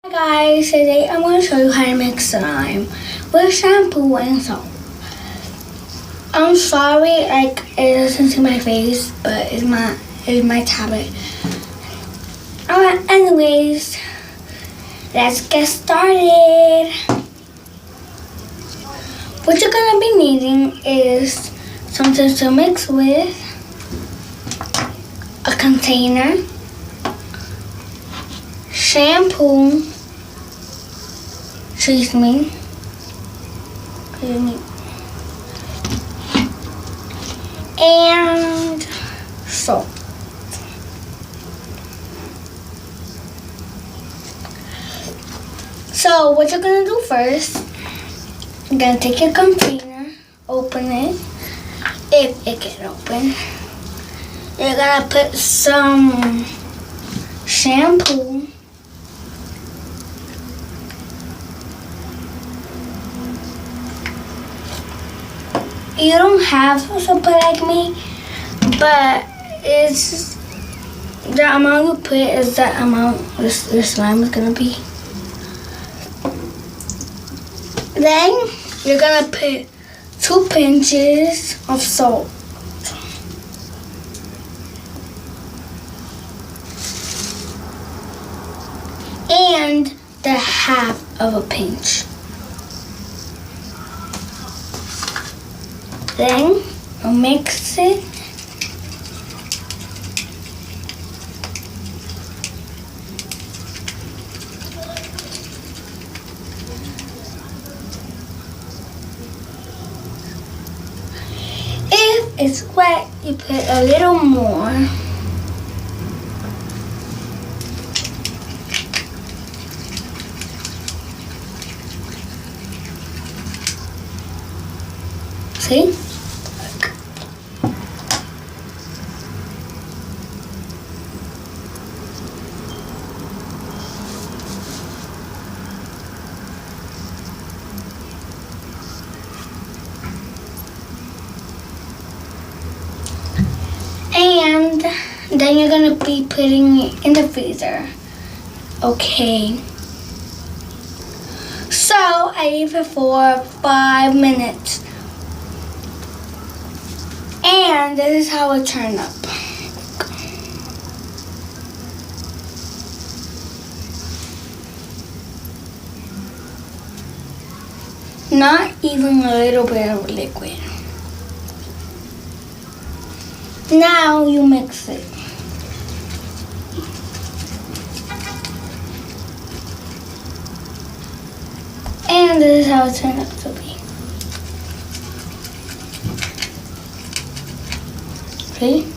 Hi guys, today I'm going to show you how to make slime with shampoo and soap. I'm sorry, it doesn't see my face, but it's my tablet. Alright, anyways, let's get started. What you're gonna be needing is something to mix with, a container, shampoo, and salt. So what you're gonna do first, you're gonna take your container, open it, if it can open. You're gonna put some shampoo, you don't have to put like me, but it's the amount you put is the amount this slime is gonna be. Then you're gonna put 2 pinches of salt. And the half of a pinch. Then you mix it. If it's wet, you put a little more. See? And then you're gonna be putting it in the freezer. Okay. So I leave it for 5 minutes. And this is how it turned up. Not even a little bit of liquid. Now you mix it. And this is how it turned out to be. See?